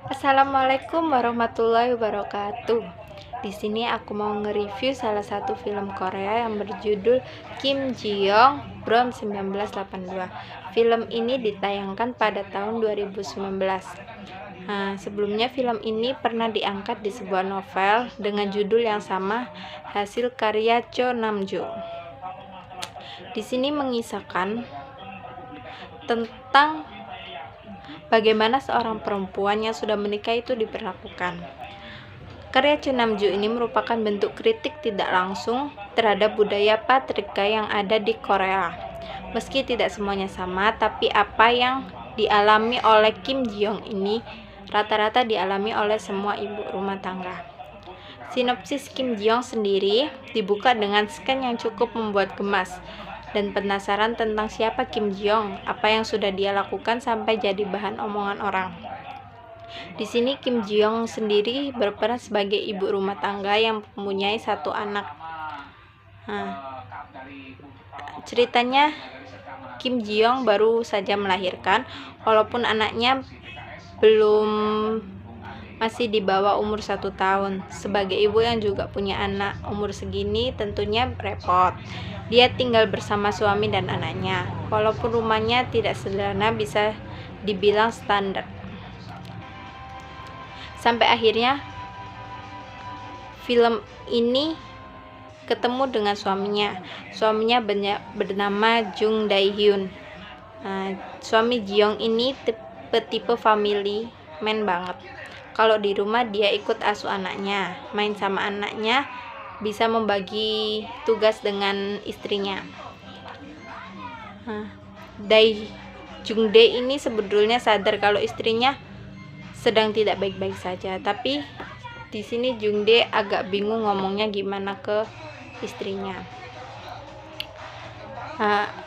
Assalamualaikum warahmatullahi wabarakatuh. Di sini aku mau nge-review salah satu film Korea yang berjudul Kim Ji-young Brom 1982. Film ini ditayangkan pada tahun 2019. Sebelumnya film ini pernah diangkat di sebuah novel dengan judul yang sama, hasil karya Cho Namjoon. Di sini mengisahkan tentang bagaimana seorang perempuan yang sudah menikah itu diperlakukan. Karya Cho Namjoon ini merupakan bentuk kritik tidak langsung terhadap budaya patriarki yang ada di Korea. Meski tidak semuanya sama, tapi apa yang dialami oleh Kim Ji-young ini rata-rata dialami oleh semua ibu rumah tangga. Sinopsis Kim Ji-young sendiri dibuka dengan scan yang cukup membuat gemas dan penasaran tentang siapa Kim Ji-young, apa yang sudah dia lakukan sampai jadi bahan omongan orang. Di sini Kim Ji-young sendiri berperan sebagai ibu rumah tangga yang mempunyai satu anak. Ceritanya Kim Ji-young baru saja melahirkan, walaupun anaknya masih di bawah umur 1 tahun. Sebagai ibu yang juga punya anak umur segini tentunya repot. Dia tinggal bersama suami dan anaknya. Walaupun rumahnya tidak sederhana, bisa dibilang standar. Sampai akhirnya film ini ketemu dengan suaminya. Suaminya bernama Jung Dae-hyun. Suami Ji-young ini tipe family man banget. Kalau di rumah dia ikut asuh anaknya, main sama anaknya, bisa membagi tugas dengan istrinya. Jung Dae ini sebetulnya sadar kalau istrinya sedang tidak baik-baik saja, tapi di sini Jung Dae agak bingung ngomongnya gimana ke istrinya.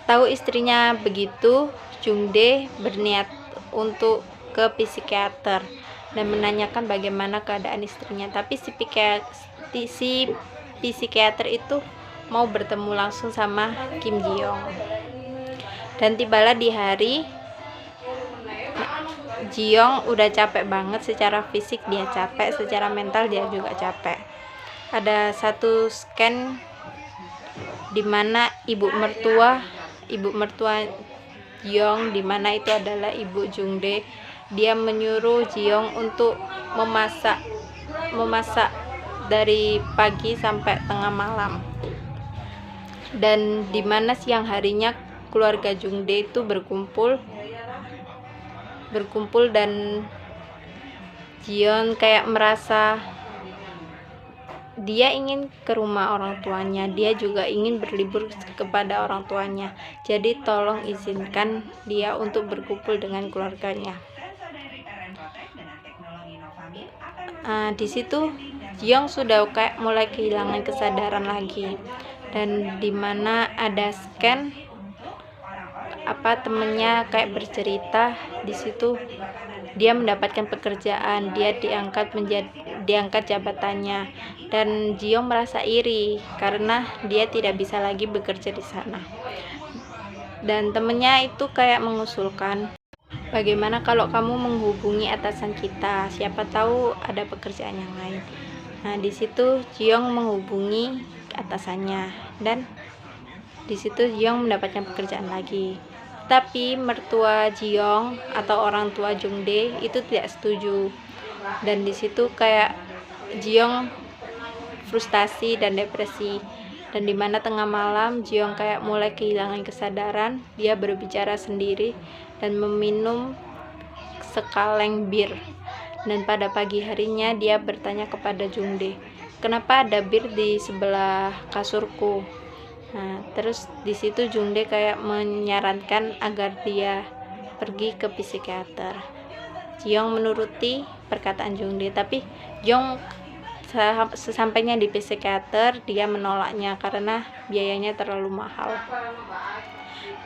Tahu istrinya begitu, Jung Dae berniat untuk ke psikiater dan menanyakan bagaimana keadaan istrinya, tapi si psikiater itu mau bertemu langsung sama Kim Ji-young. Dan tibalah di hari Ji-young udah capek banget, secara fisik dia capek, secara mental dia juga capek. Ada satu scan dimana ibu mertua Ji-young, dimana itu adalah ibu Jung Dae, dia menyuruh Ji-young untuk memasak dari pagi sampai tengah malam, dan dimana siang harinya keluarga Jung Dae itu berkumpul dan Ji-young kayak merasa dia ingin ke rumah orang tuanya, dia juga ingin berlibur kepada orang tuanya, jadi tolong izinkan dia untuk berkumpul dengan keluarganya. Di situ Ji-young sudah kayak mulai kehilangan kesadaran lagi, dan dimana ada scan temennya kayak bercerita, di situ dia mendapatkan pekerjaan, dia diangkat jabatannya, dan Ji-young merasa iri karena dia tidak bisa lagi bekerja di sana. Dan temennya itu kayak mengusulkan, bagaimana kalau kamu menghubungi atasan kita, siapa tahu ada pekerjaan yang lain. Di situ Ji-young menghubungi atasannya, dan di situ Ji-young mendapatkan pekerjaan lagi. Tapi mertua Ji-young atau orang tua Jung Dae itu tidak setuju, dan di situ kayak Ji-young frustasi dan depresi. Dan dimana tengah malam Ji-young kayak mulai kehilangan kesadaran, dia berbicara sendiri dan meminum sekaleng bir. Dan pada pagi harinya dia bertanya kepada Jung Dae, kenapa ada bir di sebelah kasurku? Terus di situ Jung Dae kayak menyarankan agar dia pergi ke psikiater. Ji-young menuruti perkataan Jung Dae, tapi Ji-young sesampainya di psikiater dia menolaknya karena biayanya terlalu mahal.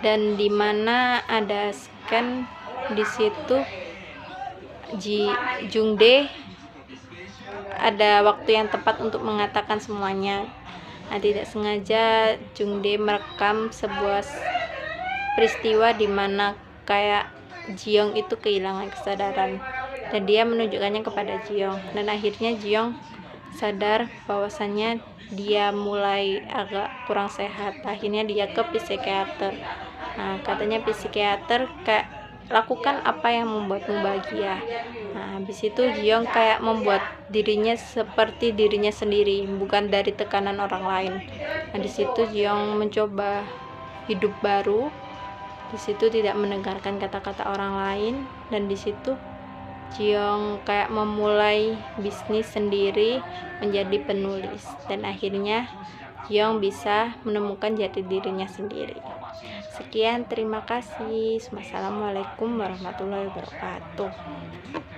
Dan dimana ada scan, di situ Jung Dae ada waktu yang tepat untuk mengatakan semuanya. Tidak sengaja Jung Dae merekam sebuah peristiwa di mana kayak Ji-young itu kehilangan kesadaran. dan dia menunjukkannya kepada Jiong, dan akhirnya Jiong sadar bahwasannya dia mulai agak kurang sehat. Akhirnya dia ke psikiater. Nah, katanya psikiater kayak lakukan apa yang membuatmu bahagia. Nah, habis itu Jiong kayak membuat dirinya seperti dirinya sendiri, bukan dari tekanan orang lain. Nah, di situ Jiong mencoba hidup baru. Di situ tidak mendengarkan kata-kata orang lain, dan di situ Jiong kayak memulai bisnis sendiri menjadi penulis, dan akhirnya Jiong bisa menemukan jati dirinya sendiri. Sekian, terima kasih. Wassalamualaikum warahmatullahi wabarakatuh.